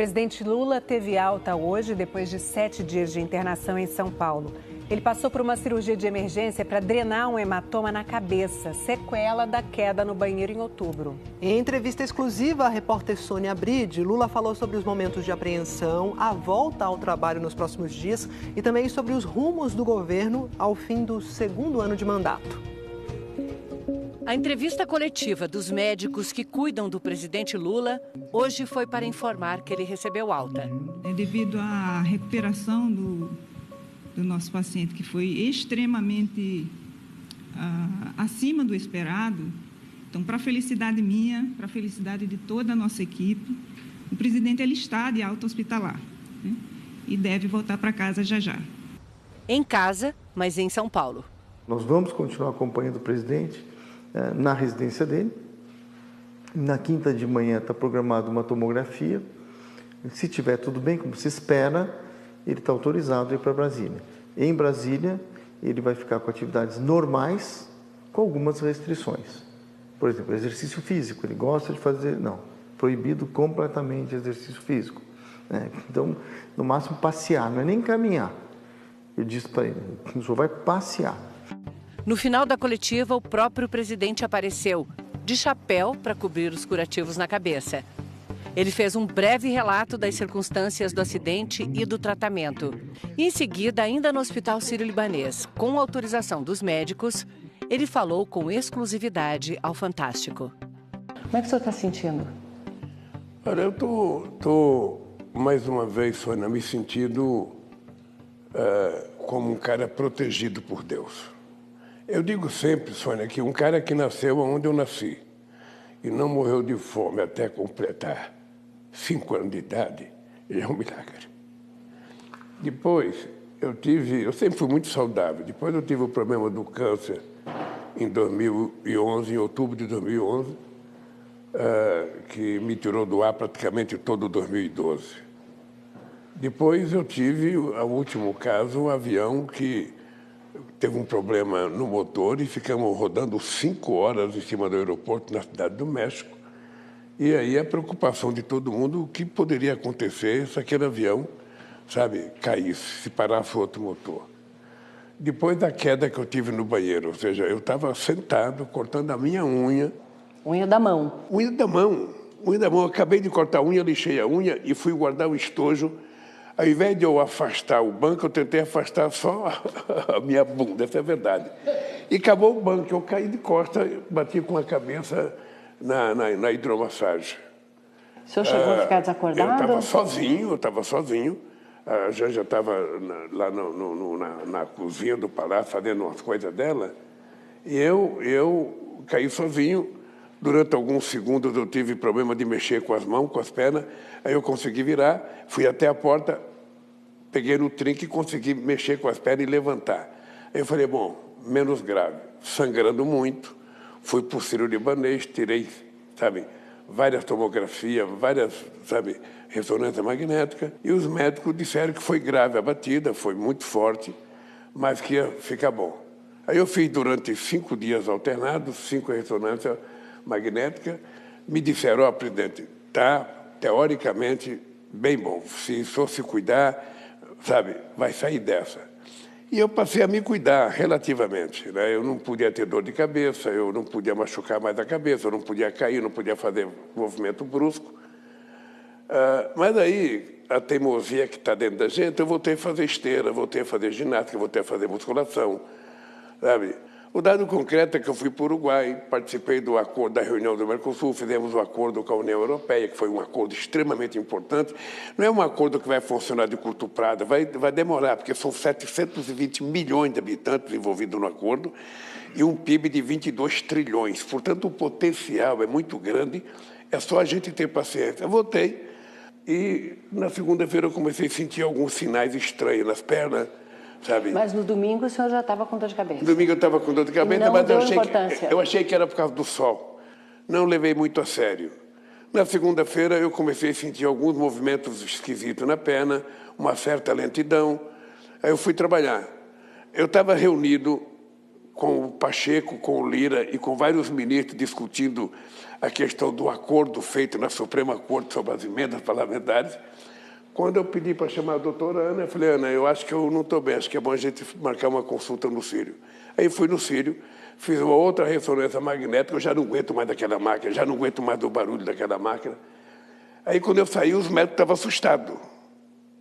presidente Lula teve alta hoje, depois de 7 dias de internação em São Paulo. Ele passou por uma cirurgia de emergência para drenar um hematoma na cabeça, sequela da queda no banheiro em outubro. Em entrevista exclusiva à repórter Sônia Bride, Lula falou sobre os momentos de apreensão, a volta ao trabalho nos próximos dias e também sobre os rumos do governo ao fim do segundo ano de mandato. A entrevista coletiva dos médicos que cuidam do presidente Lula hoje foi para informar que ele recebeu alta. Devido à recuperação do nosso paciente, que foi extremamente acima do esperado, então, para a felicidade minha, para a felicidade de toda a nossa equipe, o presidente ele está de alta hospitalar, né? E deve voltar para casa já já. Em casa, mas em São Paulo. Nós vamos continuar acompanhando o presidente na residência dele. Na quinta de manhã está programada uma tomografia. Se tiver tudo bem, como se espera, ele está autorizado a ir para Brasília. Em Brasília, ele vai ficar com atividades normais, com algumas restrições. Por exemplo, exercício físico, ele gosta de fazer, não, proibido completamente exercício físico. Então, no máximo passear, não é nem caminhar. Eu disse para ele, o senhor vai passear. No final da coletiva, o próprio presidente apareceu, de chapéu para cobrir os curativos na cabeça. Ele fez um breve relato das circunstâncias do acidente e do tratamento. E em seguida, ainda no Hospital Sírio-Libanês, com autorização dos médicos, ele falou com exclusividade ao Fantástico. Como é que o senhor está sentindo? Olha, eu tô mais uma vez, Sônia, me sentindo como um cara protegido por Deus. Eu digo sempre, Sônia, que um cara que nasceu onde eu nasci e não morreu de fome até completar 5 anos de idade, é um milagre. Depois, eu sempre fui muito saudável. Depois eu tive o problema do câncer em 2011, em outubro de 2011, que me tirou do ar praticamente todo 2012. Depois eu tive, o último caso, um avião que teve um problema no motor e ficamos rodando 5 horas em cima do aeroporto na Cidade do México. E aí a preocupação de todo mundo, o que poderia acontecer se aquele avião, sabe, caísse, se parasse outro motor. Depois da queda que eu tive no banheiro, ou seja, eu estava sentado, cortando a minha unha. Unha da mão. Unha da mão. Unha da mão. Eu acabei de cortar a unha, lixei a unha e fui guardar o estojo. Ao invés de eu afastar o banco, eu tentei afastar só a minha bunda, essa é a verdade. E acabou o banco, eu caí de costas, bati com a cabeça na hidromassagem. O senhor chegou a ficar desacordado? Eu estava sozinho. A Janja estava lá na cozinha do palácio, fazendo umas coisas dela. E eu caí sozinho. Durante alguns segundos eu tive problema de mexer com as mãos, com as pernas. Aí eu consegui virar, fui até a porta, peguei no trinco e consegui mexer com as pernas e levantar. Aí eu falei, bom, menos grave. Sangrando muito, fui para o Sírio-Libanês, tirei, sabe, várias tomografias, várias, sabe, ressonância magnética. E os médicos disseram que foi grave a batida, foi muito forte, mas que ia ficar bom. Aí eu fiz durante 5 dias alternados, 5 ressonâncias magnéticas. Me disseram, ó, presidente, tá teoricamente bem bom. Se só se cuidar, sabe, vai sair dessa. E eu passei a me cuidar relativamente, né? Eu não podia ter dor de cabeça, eu não podia machucar mais a cabeça, eu não podia cair, não podia fazer movimento brusco. Mas aí, a teimosia que está dentro da gente, eu voltei a fazer esteira, voltei a fazer ginástica, voltei a fazer musculação, sabe? O dado concreto é que eu fui para o Uruguai, participei do acordo da reunião do Mercosul, fizemos um acordo com a União Europeia, que foi um acordo extremamente importante. Não é um acordo que vai funcionar de curto prazo, vai demorar, porque são 720 milhões de habitantes envolvidos no acordo e um PIB de 22 trilhões. Portanto, o potencial é muito grande, é só a gente ter paciência. Eu voltei e na segunda-feira eu comecei a sentir alguns sinais estranhos nas pernas, sabe? Mas no domingo o senhor já estava com dor de cabeça? No domingo eu estava com dor de cabeça, não mas deu importância. eu achei que era por causa do sol. Não levei muito a sério. Na segunda-feira eu comecei a sentir alguns movimentos esquisitos na perna, uma certa lentidão. Aí eu fui trabalhar. Eu estava reunido com o Pacheco, com o Lira e com vários ministros discutindo a questão do acordo feito na Suprema Corte sobre as emendas parlamentares. Quando eu pedi para chamar a doutora Ana, eu falei, Ana, eu acho que eu não estou bem, acho que é bom a gente marcar uma consulta no Sírio. Aí fui no Sírio, fiz uma outra ressonância magnética, eu já não aguento mais daquela máquina, já não aguento mais do barulho daquela máquina. Aí, quando eu saí, os médicos estavam assustados,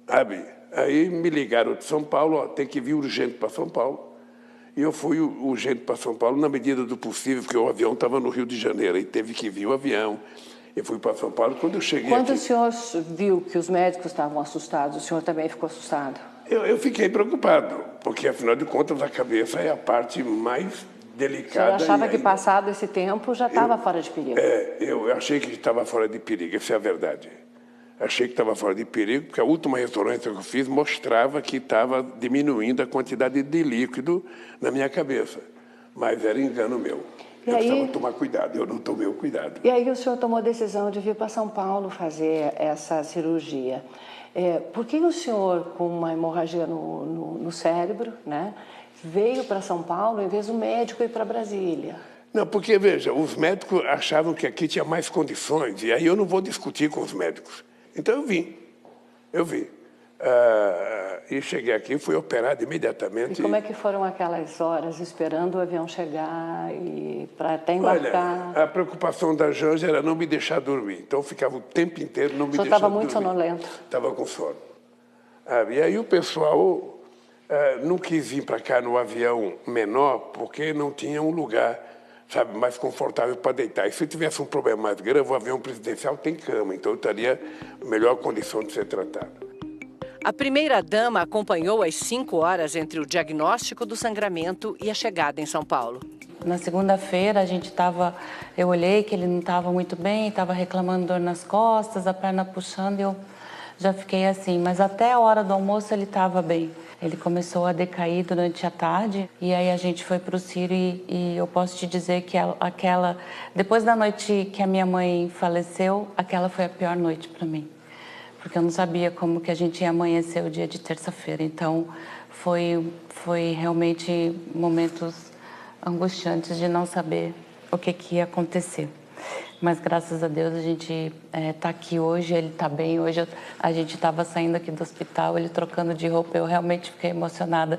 sabe? Aí me ligaram de São Paulo, ó, tem que vir urgente para São Paulo. E eu fui urgente para São Paulo na medida do possível, porque o avião estava no Rio de Janeiro, e teve que vir o avião. Eu fui para São Paulo. Quando eu cheguei Quando aqui, o senhor viu que os médicos estavam assustados, o senhor também ficou assustado? eu fiquei preocupado, porque, afinal de contas, a cabeça é a parte mais delicada. O senhor achava que, passado esse tempo, já estava fora de perigo? Eu achei que estava fora de perigo, essa é a verdade. Achei que estava fora de perigo, porque a última ressonância que eu fiz mostrava que estava diminuindo a quantidade de líquido na minha cabeça. Mas era engano meu. Eu precisava tomar cuidado, eu não tomei o cuidado. E aí o senhor tomou a decisão de vir para São Paulo fazer essa cirurgia. Por que o senhor, com uma hemorragia no cérebro, né, veio para São Paulo em vez do médico ir para Brasília? Não, porque, veja, os médicos achavam que aqui tinha mais condições, e aí eu não vou discutir com os médicos. Então eu vim. E cheguei aqui, fui operado imediatamente. E como é que foram aquelas horas esperando o avião chegar e para até embarcar? Olha, a preocupação da Janja era não me deixar dormir. Então eu ficava o tempo inteiro não me deixando dormir. O senhor estava muito sonolento? Estava com sono. E aí o pessoal não quis vir para cá no avião menor porque não tinha um lugar, sabe, mais confortável para deitar. E se tivesse um problema mais grave, o avião presidencial tem cama, então eu estaria em melhor condição de ser tratado. A primeira-dama acompanhou às 5 horas entre o diagnóstico do sangramento e a chegada em São Paulo. Na segunda-feira, eu olhei que ele não estava muito bem, estava reclamando dor nas costas, a perna puxando, e eu já fiquei assim. Mas até a hora do almoço ele estava bem. Ele começou a decair durante a tarde, e aí a gente foi para o Sírio e eu posso te dizer que depois da noite que a minha mãe faleceu, aquela foi a pior noite para mim. Porque eu não sabia como que a gente ia amanhecer o dia de terça-feira. Então, foi realmente momentos angustiantes de não saber o que ia acontecer. Mas, graças a Deus, a gente está aqui hoje, ele está bem. Hoje a gente estava saindo aqui do hospital, ele trocando de roupa. Eu realmente fiquei emocionada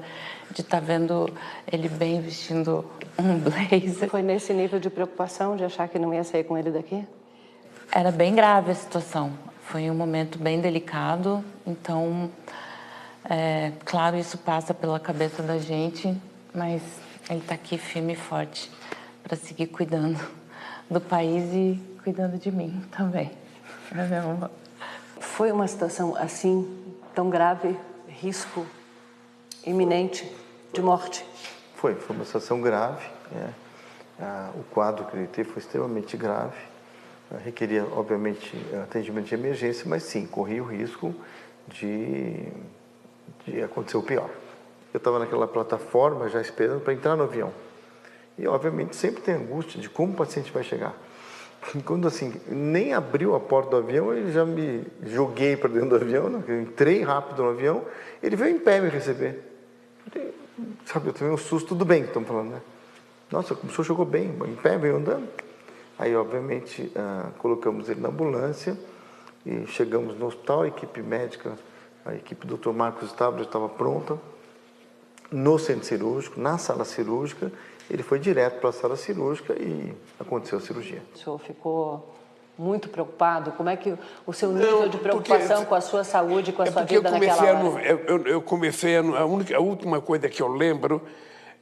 de estar vendo ele bem, vestindo um blazer. Foi nesse nível de preocupação, de achar que não ia sair com ele daqui? Era bem grave a situação. Foi um momento bem delicado, então, claro, isso passa pela cabeça da gente, mas ele está aqui firme e forte para seguir cuidando do país e cuidando de mim também. Foi uma situação assim, tão grave, risco iminente de morte? Foi uma situação grave. O quadro que ele teve foi extremamente grave. Requeria, obviamente, atendimento de emergência, mas sim, corria o risco de acontecer o pior. Eu estava naquela plataforma já esperando para entrar no avião. E, obviamente, sempre tem angústia de como o paciente vai chegar. Quando, assim, nem abriu a porta do avião, eu já me joguei para dentro do avião, né? Eu entrei rápido no avião, ele veio em pé me receber. Sabe, eu tomei um susto, tudo bem que estão falando, né? Nossa, o senhor chegou bem, em pé, veio andando. Aí, obviamente, colocamos ele na ambulância e chegamos no hospital, a equipe médica, a equipe do Dr. Marcos Stabler estava pronta, no centro cirúrgico, na sala cirúrgica. Ele foi direto para a sala cirúrgica e aconteceu a cirurgia. O senhor ficou muito preocupado? Como é que o seu nível de preocupação com a sua saúde, com a sua vida naquela hora? Eu comecei, a última coisa que eu lembro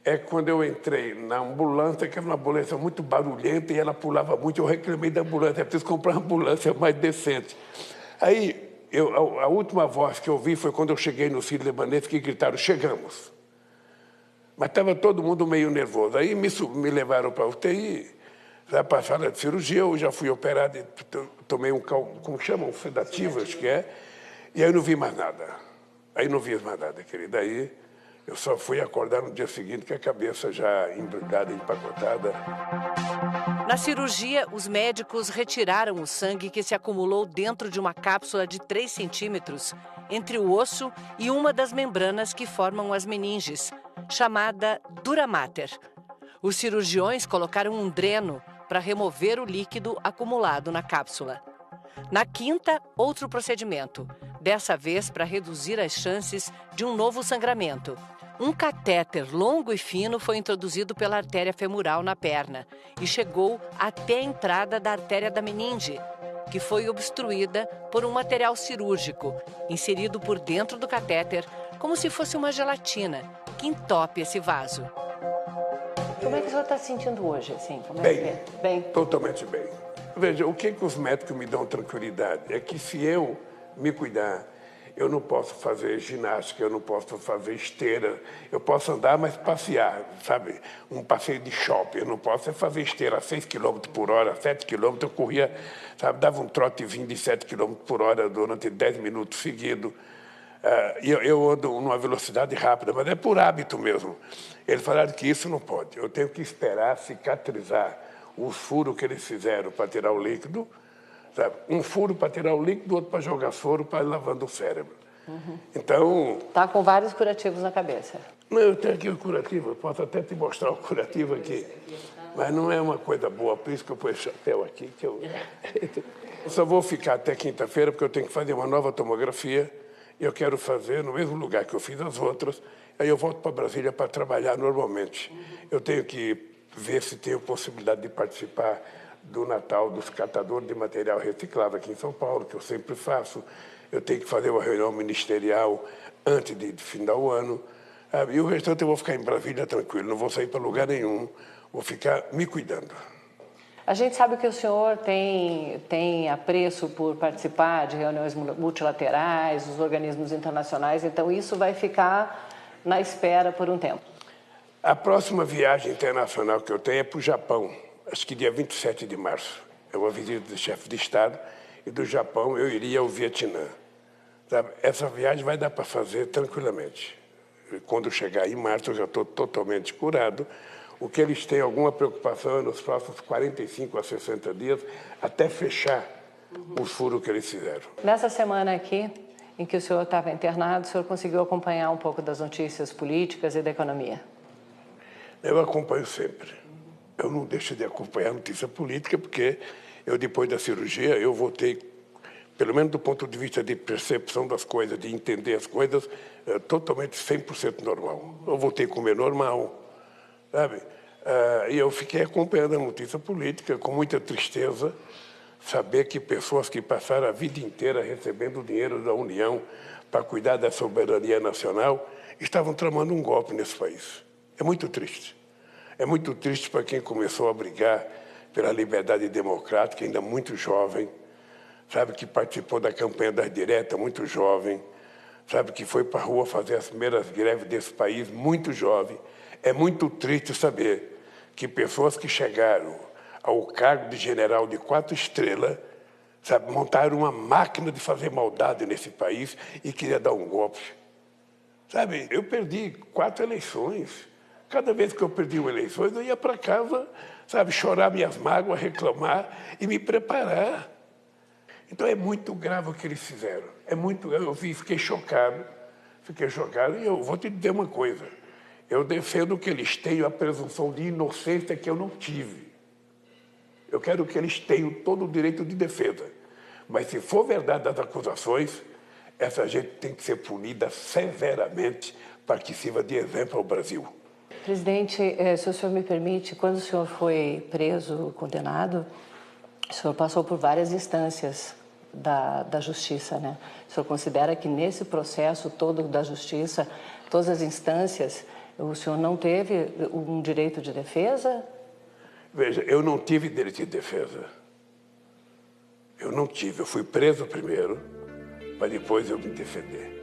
é quando eu entrei na ambulância, que era uma ambulância muito barulhenta e ela pulava muito. Eu reclamei da ambulância, eu preciso comprar uma ambulância mais decente. Aí, a última voz que eu ouvi foi quando eu cheguei no Sírio-Libanês, que gritaram, chegamos. Mas estava todo mundo meio nervoso. Aí me levaram para a UTI, para a sala de cirurgia. Eu já fui operado e tomei como chamam, sedativo, acho que é. E aí eu não vi mais nada. Querida. Aí eu só fui acordar no dia seguinte com a cabeça já embrulhada, empacotada. Na cirurgia, os médicos retiraram o sangue que se acumulou dentro de uma cápsula de 3 centímetros entre o osso e uma das membranas que formam as meninges, chamada dura mater. Os cirurgiões colocaram um dreno para remover o líquido acumulado na cápsula. Na quinta, outro procedimento, dessa vez para reduzir as chances de um novo sangramento. Um catéter longo e fino foi introduzido pela artéria femoral na perna e chegou até a entrada da artéria da meninge, que foi obstruída por um material cirúrgico, inserido por dentro do catéter, como se fosse uma gelatina, que entope esse vaso. Como é que o senhor está se sentindo hoje? Assim? Bem, totalmente bem. Veja, o que os médicos me dão tranquilidade é que se eu me cuidar, eu não posso fazer ginástica, eu não posso fazer esteira, eu posso andar, mas passear, sabe? Um passeio de shopping, eu não posso fazer esteira a 6 km por hora, 7 km, eu corria, sabe? Dava um trotezinho de 7 km por hora durante 10 minutos seguidos. Eu ando numa velocidade rápida, mas é por hábito mesmo. Eles falaram que isso não pode, eu tenho que esperar cicatrizar os furos que eles fizeram para tirar o líquido, sabe? Um furo para tirar o líquido, outro para jogar soro para ir lavando o cérebro. Então... Está com vários curativos na cabeça. Não, eu tenho aqui o curativo, eu posso até te mostrar o curativo aqui. Mas não é uma coisa boa, por isso que eu pus o chapéu aqui. Eu só vou ficar até quinta-feira, porque eu tenho que fazer uma nova tomografia. Eu quero fazer no mesmo lugar que eu fiz as outras. Aí eu volto para Brasília para trabalhar normalmente. Eu tenho que ver se tenho possibilidade de participar do Natal dos catadores de material reciclável aqui em São Paulo, que eu sempre faço. Eu tenho que fazer uma reunião ministerial antes de findar o ano. E o restante eu vou ficar em Brasília tranquilo, não vou sair para lugar nenhum, vou ficar me cuidando. A gente sabe que o senhor tem apreço por participar de reuniões multilaterais, dos organismos internacionais, então isso vai ficar na espera por um tempo. A próxima viagem internacional que eu tenho é para o Japão, acho que dia 27 de março. É uma visita do chefe de Estado e do Japão eu iria ao Vietnã. Sabe? Essa viagem vai dar para fazer tranquilamente. Quando chegar em março eu já estou totalmente curado. O que eles têm alguma preocupação é nos próximos 45 a 60 dias, até fechar o furo que eles fizeram. Nessa semana aqui, em que o senhor estava internado, o senhor conseguiu acompanhar um pouco das notícias políticas e da economia? Eu acompanho sempre. Eu não deixo de acompanhar a notícia política, porque eu, depois da cirurgia, eu voltei, pelo menos do ponto de vista de percepção das coisas, de entender as coisas, totalmente 100% normal. Eu voltei a comer normal, sabe? E eu fiquei acompanhando a notícia política com muita tristeza, saber que pessoas que passaram a vida inteira recebendo dinheiro da União para cuidar da soberania nacional estavam tramando um golpe nesse país. É muito triste. É muito triste para quem começou a brigar pela liberdade democrática, ainda muito jovem, sabe, que participou da campanha das diretas, muito jovem, sabe, que foi para a rua fazer as primeiras greves desse país, muito jovem. É muito triste saber que pessoas que chegaram ao cargo de general de 4 estrelas, sabe, montaram uma máquina de fazer maldade nesse país e queria dar um golpe. Sabe, eu perdi 4 eleições. Cada vez que eu perdi uma eleição, eu ia para casa, sabe, chorar minhas mágoas, reclamar e me preparar. Então é muito grave o que eles fizeram. É muito grave. Eu fiquei chocado e eu vou te dizer uma coisa. Eu defendo que eles tenham a presunção de inocência que eu não tive. Eu quero que eles tenham todo o direito de defesa. Mas se for verdade as acusações, essa gente tem que ser punida severamente para que sirva de exemplo ao Brasil. Presidente, se o senhor me permite, quando o senhor foi preso, condenado, o senhor passou por várias instâncias da justiça, né? O senhor considera que nesse processo todo da justiça, todas as instâncias, o senhor não teve um direito de defesa? Veja, eu não tive direito de defesa. Eu não tive. Eu fui preso primeiro, para depois eu me defender.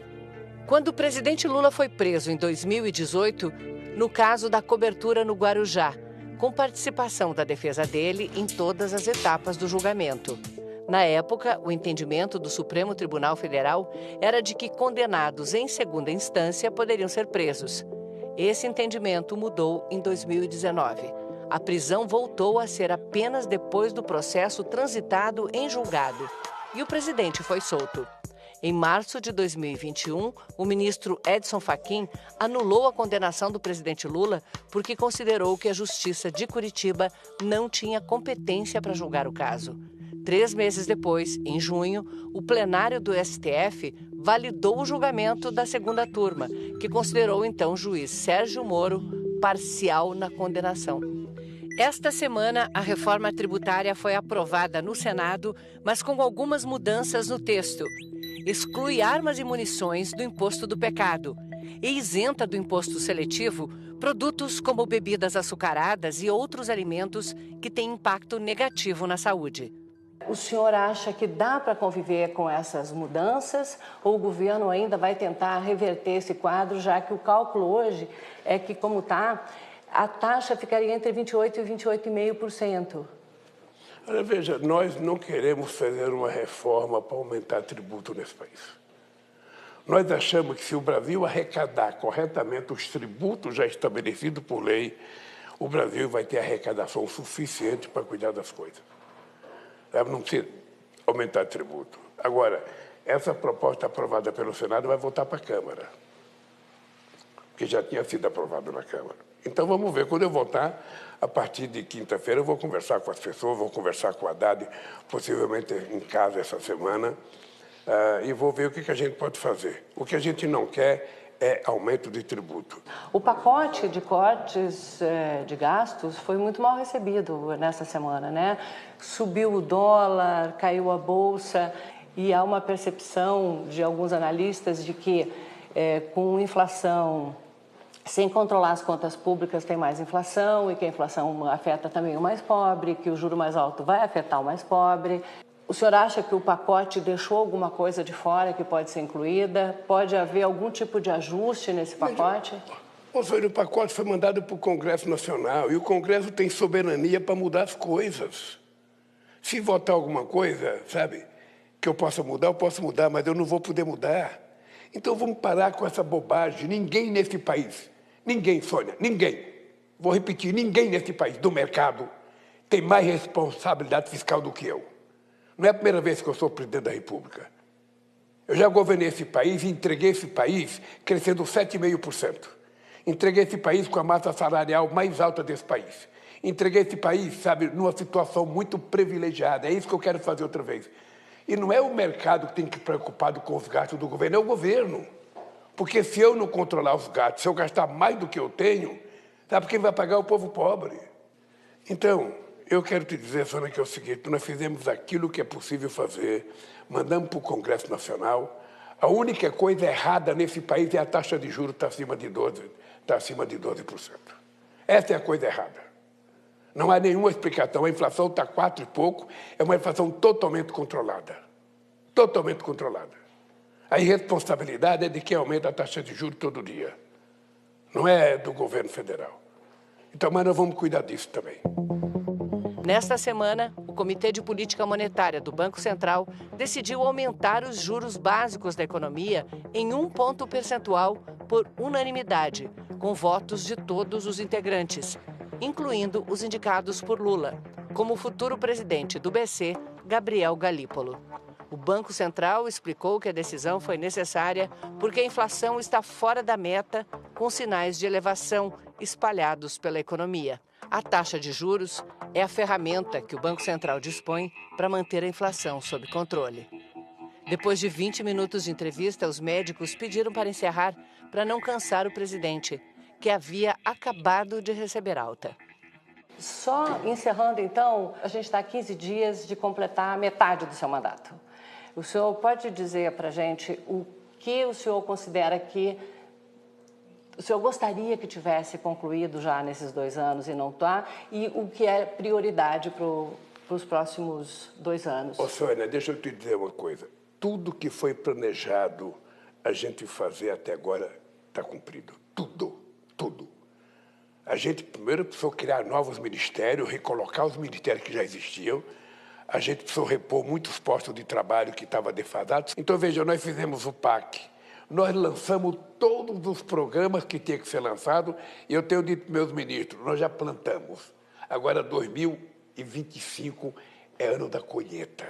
Quando o presidente Lula foi preso em 2018, no caso da cobertura no Guarujá, com participação da defesa dele em todas as etapas do julgamento. Na época, o entendimento do Supremo Tribunal Federal era de que condenados em segunda instância poderiam ser presos. Esse entendimento mudou em 2019. A prisão voltou a ser apenas depois do processo transitado em julgado. E o presidente foi solto. Em março de 2021, o ministro Edson Fachin anulou a condenação do presidente Lula porque considerou que a Justiça de Curitiba não tinha competência para julgar o caso. 3 meses depois, em junho, o plenário do STF validou o julgamento da segunda turma, que considerou então o juiz Sérgio Moro parcial na condenação. Esta semana, a reforma tributária foi aprovada no Senado, mas com algumas mudanças no texto. Exclui armas e munições do imposto do pecado e isenta do imposto seletivo produtos como bebidas açucaradas e outros alimentos que têm impacto negativo na saúde. O senhor acha que dá para conviver com essas mudanças ou o governo ainda vai tentar reverter esse quadro, já que o cálculo hoje é que, como está, a taxa ficaria entre 28% e 28,5%? Olha, veja, nós não queremos fazer uma reforma para aumentar tributo nesse país. Nós achamos que se o Brasil arrecadar corretamente os tributos já estabelecidos por lei, o Brasil vai ter arrecadação suficiente para cuidar das coisas. Não precisa aumentar tributo. Agora, essa proposta aprovada pelo Senado vai voltar para a Câmara, que já tinha sido aprovado na Câmara. Então, vamos ver. Quando eu voltar, a partir de quinta-feira, eu vou conversar com as pessoas, vou conversar com a Haddad, possivelmente em casa essa semana, e vou ver o que a gente pode fazer. O que a gente não quer é aumento de tributo. O pacote de cortes de gastos foi muito mal recebido nessa semana, né? Subiu o dólar, caiu a bolsa e há uma percepção de alguns analistas de que com inflação, sem controlar as contas públicas, tem mais inflação e que a inflação afeta também o mais pobre, que o juro mais alto vai afetar o mais pobre. O senhor acha que o pacote deixou alguma coisa de fora que pode ser incluída? Pode haver algum tipo de ajuste nesse pacote? O pacote foi mandado para o Congresso Nacional e o Congresso tem soberania para mudar as coisas. Se votar alguma coisa, sabe, que eu possa mudar, eu posso mudar, mas eu não vou poder mudar. Então vamos parar com essa bobagem. Ninguém nesse país, ninguém, Sônia, ninguém, vou repetir, ninguém nesse país do mercado tem mais responsabilidade fiscal do que eu. Não é a primeira vez que eu sou presidente da República. Eu já governei esse país e entreguei esse país crescendo 7,5%. Entreguei esse país com a massa salarial mais alta desse país. Entreguei esse país, sabe, numa situação muito privilegiada. É isso que eu quero fazer outra vez. E não é o mercado que tem que ir preocupado com os gastos do governo, é o governo. Porque se eu não controlar os gastos, se eu gastar mais do que eu tenho, sabe quem vai pagar? O povo pobre. Então, eu quero te dizer, Sônia, que é o seguinte, nós fizemos aquilo que é possível fazer, mandamos para o Congresso Nacional. A única coisa errada nesse país é a taxa de juros está acima de 12%. Essa é a coisa errada. Não há nenhuma explicação. A inflação está 4 e pouco, é uma inflação totalmente controlada. Totalmente controlada. A irresponsabilidade é de quem aumenta a taxa de juros todo dia. Não é do governo federal. Então, mas nós vamos cuidar disso também. Nesta semana, o Comitê de Política Monetária do Banco Central decidiu aumentar os juros básicos da economia em 1 ponto percentual por unanimidade, com votos de todos os integrantes, incluindo os indicados por Lula, como o futuro presidente do BC, Gabriel Galípolo. O Banco Central explicou que a decisão foi necessária porque a inflação está fora da meta, com sinais de elevação espalhados pela economia. A taxa de juros é a ferramenta que o Banco Central dispõe para manter a inflação sob controle. Depois de 20 minutos de entrevista, os médicos pediram para encerrar para não cansar o presidente, que havia acabado de receber alta. Só encerrando, então, a gente está a 15 dias de completar metade do seu mandato. O senhor pode dizer para a gente o que o senhor considera que o senhor gostaria que tivesse concluído já nesses 2 anos e não está, e o que é prioridade para os próximos 2 anos? Sônia, deixa eu te dizer uma coisa. Tudo que foi planejado a gente fazer até agora está cumprido. Tudo, tudo. A gente primeiro precisou criar novos ministérios, recolocar os ministérios que já existiam. A gente precisou repor muitos postos de trabalho que estavam defasados. Então, veja, nós fizemos o PAC. Nós lançamos todos os programas que tinham que ser lançados e eu tenho dito para meus ministros, nós já plantamos. Agora, 2025 é ano da colheita.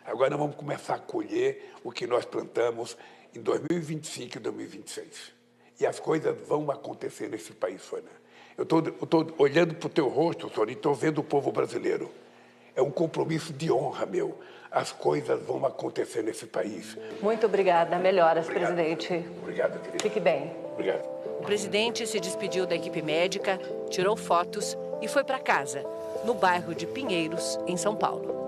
Agora vamos começar a colher o que nós plantamos em 2025 e 2026. E as coisas vão acontecer nesse país, Sônia. Eu estou olhando para o teu rosto, Sônia, e estou vendo o povo brasileiro. É um compromisso de honra, meu. As coisas vão acontecer nesse país. Muito obrigada. Melhoras, presidente. Obrigado, querido. Fique bem. Obrigado. O presidente se despediu da equipe médica, tirou fotos e foi para casa, no bairro de Pinheiros, em São Paulo.